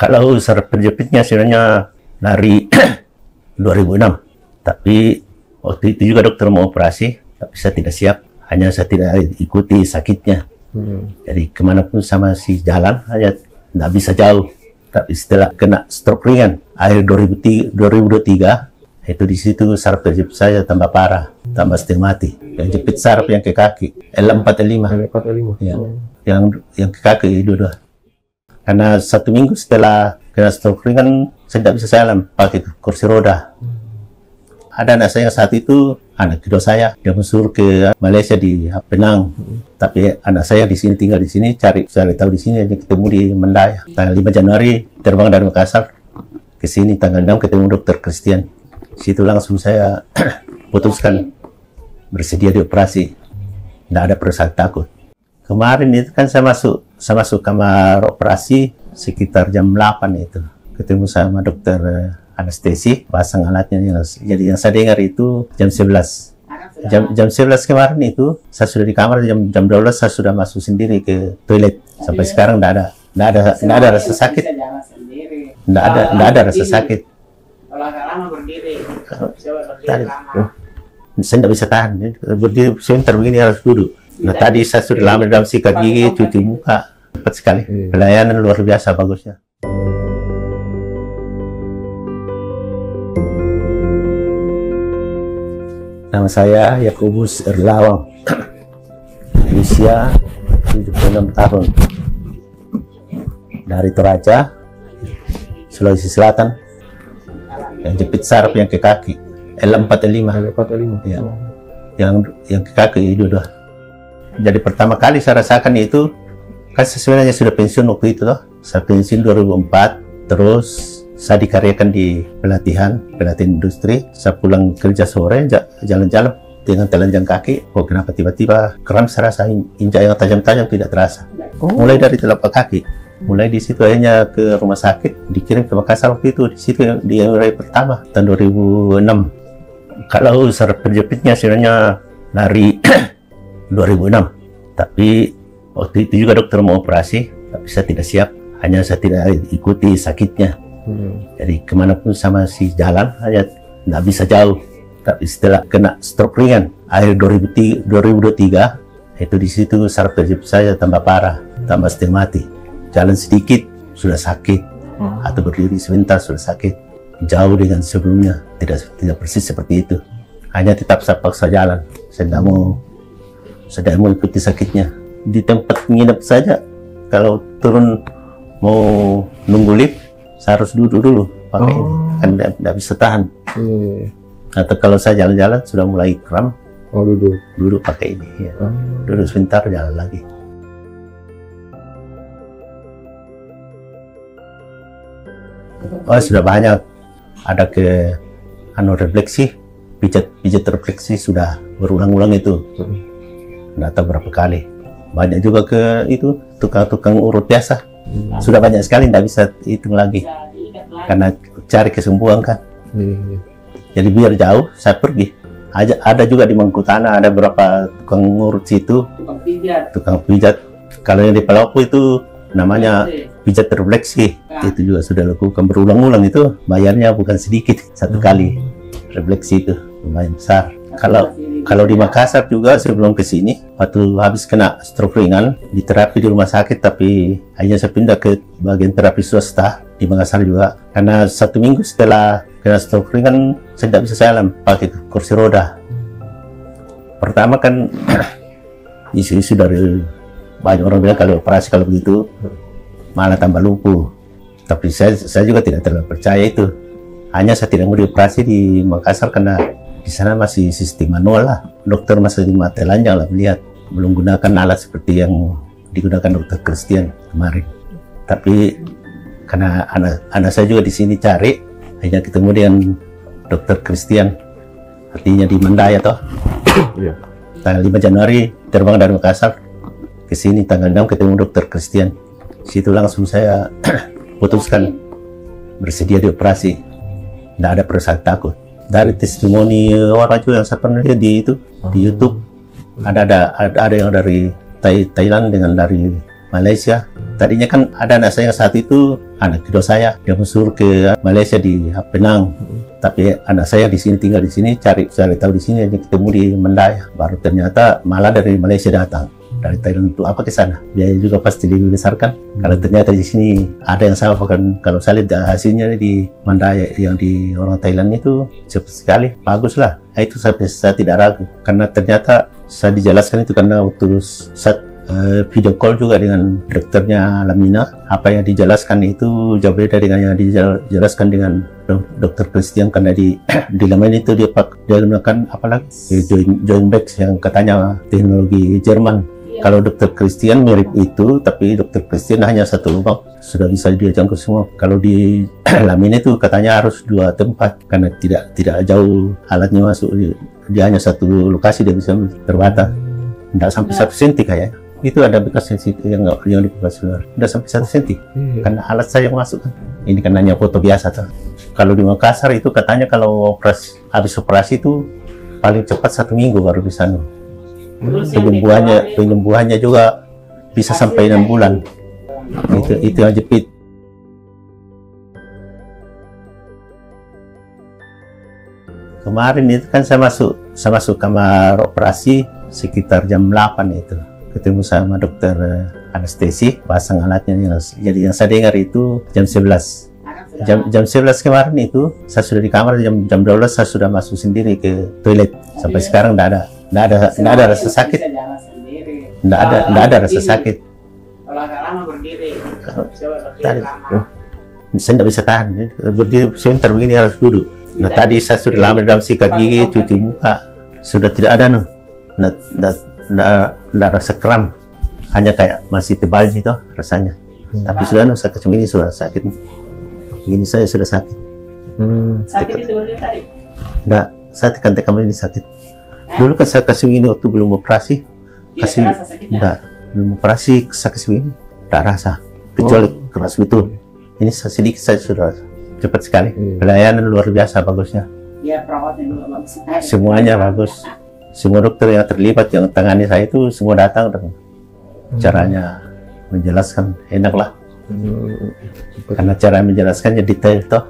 Kalau saraf terjepitnya sebenarnya dari 2006, tapi waktu itu juga dokter mau operasi, tapi saya tidak siap, hanya saya tidak ikuti sakitnya. Jadi kemanapun sama si jalan, hanya tidak bisa jauh. Tapi setelah kena stroke ringan, akhir 2023, itu di situ saraf terjepit saya tambah parah, tambah setengah mati. Yang jepit saraf yang ke kaki, L4-L5. Ya. Yang ke kaki dua-dua. Karena 1 minggu setelah kena stroke ringan, saya tidak bisa jalan pakai kursi roda. Ada anak saya saat itu, anak kedua saya, dia mensuruh ke Malaysia di Penang. Tapi anak saya di sini, tinggal di sini, cari tahu di sini, aja ketemu di Mendaya. Tanggal 5 Januari, terbang dari Makassar ke sini, tanggal 6 ketemu dokter Christian. Situ langsung saya putuskan bersedia dioperasi. Tidak ada perasaan takut. Kemarin itu kan saya masuk kamar operasi sekitar jam 8 itu. Ketemu sama dokter anestesi, pasang alatnya. Jadi yang saya dengar itu jam 11. Jam 11 kemarin itu saya sudah di kamar, jam 12 saya sudah masuk sendiri ke toilet. Sampai sekarang tidak ada rasa sakit. Tidak ada rasa sakit. Saya tidak bisa tahan. Berdiri sebentar begini harus duduk. Nah tadi saya sudah lama dalam sikat gigi, cuci muka. Cepat sekali. Pelayanan luar biasa bagusnya. Nama saya Yakobus Erlawang, usia 76 tahun, dari Toraja, Sulawesi Selatan. Yang jepit saraf yang ke kaki, L4-L5. Ya. Yang ke kaki dua-dua. Jadi pertama kali saya rasakan itu, kan saya sebenarnya sudah pensiun waktu itu, saya pensiun 2004, terus saya dikaryakan di pelatihan industri. Saya pulang kerja sore, jalan-jalan dengan telanjang kaki. Oh, kenapa tiba-tiba kram saya rasa injak yang tajam-tajam tidak terasa. Mulai dari telapak kaki. Mulai di situ akhirnya ke rumah sakit, dikirim ke Makassar waktu itu. Di situ di MRI pertama tahun 2006. Kalau saraf terjepitnya sebenarnya dari 2006. Tapi waktu itu juga dokter mau operasi, tapi saya tidak siap. Hanya saya tidak ikuti sakitnya. Jadi kemanapun sama si jalan, hanya tidak bisa jauh. Tapi setelah kena stroke ringan, akhir 2023, itu di situ saraf terjepit saya tambah parah, tambah setengah mati. Jalan sedikit sudah sakit, atau berdiri sebentar sudah sakit. Jauh dengan sebelumnya, tidak persis seperti itu. Hanya tetap saya paksa jalan. Saya tidak mau ikuti sakitnya. Di tempat nginep saja, kalau turun mau nunggu lift, saya harus duduk dulu pakai ini, kan tidak bisa tahan. Atau kalau saya jalan-jalan sudah mulai kram, duduk pakai ini, ya. Duduk sebentar jalan lagi. Oh, sudah banyak. Ada ke refleksi, pijat refleksi sudah berulang-ulang itu. Tidak tahu berapa kali. Banyak juga ke itu tukang urut biasa. Sudah banyak sekali, tidak bisa hitung lagi. Karena cari kesembuhan kan. Jadi biar jauh, saya pergi. Ada juga di Mangkutana, ada beberapa tukang urut situ. Tukang pijat. Kalau yang di Palopo itu namanya pijat refleksi. Itu juga sudah lakukan berulang-ulang itu. Bayarnya bukan sedikit, 1 kali refleksi itu. Lumayan besar. Kalau di Makassar juga sebelum ke sini, waktu habis kena stroke ringan, diterapi di rumah sakit, tapi hanya saya pindah ke bagian terapi swasta di Makassar juga. Karena 1 minggu setelah kena stroke ringan, saya tidak bisa jalan pakai kursi roda. Pertama kan, isu-isu dari banyak orang bilang kalau operasi kalau begitu, malah tambah lumpuh. Tapi saya juga tidak terlalu percaya itu. Hanya saya tidak mau dioperasi di Makassar karena di sana masih sistem manual lah. Dokter masih di mata telanjang lah melihat. Belum gunakan alat seperti yang digunakan dokter Christian kemarin. Tapi karena anak saya juga di sini cari, hanya ketemu dengan dokter Christian. Artinya di Mendaya toh. Tanggal 5 Januari terbang dari Makassar ke sini, tanggal 6 ketemu dokter Christian. Situ langsung saya putuskan bersedia dioperasi. Tidak ada perasaan takut. Dari testimoni orang juga yang saya pernah lihat di YouTube, ada yang dari Thailand dengan dari Malaysia. Tadinya kan ada anak saya saat itu, anak kedua saya, dia mensuruh ke Malaysia di Penang. Tapi anak saya di sini, tinggal di sini, cari tahu di sini, aja ketemu di Mandaya. Baru ternyata malah dari Malaysia datang. Dari Thailand untuk apa ke sana? Biaya juga pasti lebih besar kan? Kalau ternyata di sini ada yang sama kan? Kalau saya lihat hasilnya di Mandaya yang di orang Thailand itu cepat sekali, bagus lah. Itu saya tidak ragu karena ternyata saya dijelaskan itu karena waktu saat video call juga dengan dokternya Lamina, apa yang dijelaskan itu jauh beda dengan yang dijelaskan dengan dokter Christian, karena di Lamina itu dia gunakan apalagi joint back yang katanya teknologi Jerman. Kalau dokter Christian mirip itu, tapi dokter Christian hanya satu lubang, sudah bisa dia jangkau semua. Kalau di Lamina itu katanya harus 2 tempat, karena tidak jauh alatnya masuk, dia hanya satu lokasi, dia bisa terbatas, tidak sampai 1 senti kayaknya. Itu ada bekas yang di bekas luar, udah sampai 1 senti, karena alat saya masuk kan. Ini kan hanya foto biasa tuh. Kalau di Makassar itu katanya kalau habis operasi itu paling cepat 1 minggu baru bisa. Penyembuhannya juga bisa sampai 6 bulan. Itu yang jepit. Kemarin itu kan saya masuk kamar operasi sekitar jam 8 itu. Ketemu sama dokter anestesi, pasang alatnya. Jadi yang saya dengar itu jam 11. Jam 11 kemarin itu saya sudah di kamar, jam 12 saya sudah masuk sendiri ke toilet. Sampai sekarang tidak ada rasa sakit. Tidak ada rasa sakit. Saya tidak bisa tahan. Berdiri sebentar begini harus duduk. Nah tadi saya sudah lama dalam sikat gigi, cuci muka, sudah tidak ada tidak rasa kram, hanya kayak masih tebal gitu rasanya. Tapi sudah saya kecil ini sudah sakit. Ini saya sudah sakit. Sakit itu berarti tadi? Tidak, saya tekan ini sakit. Dulu kan saya kasih ini waktu belum operasi, belum operasi saya kasih ini, tidak rasa, kecuali keras itu. Ini sedikit saya sudah cepat sekali. Pelayanan luar biasa bagusnya. Ya, perawatnya juga bagus. Semuanya bagus. Semua dokter yang terlibat yang tangani saya itu semua datang dan caranya menjelaskan enak lah. Karena cara menjelaskannya detail toh.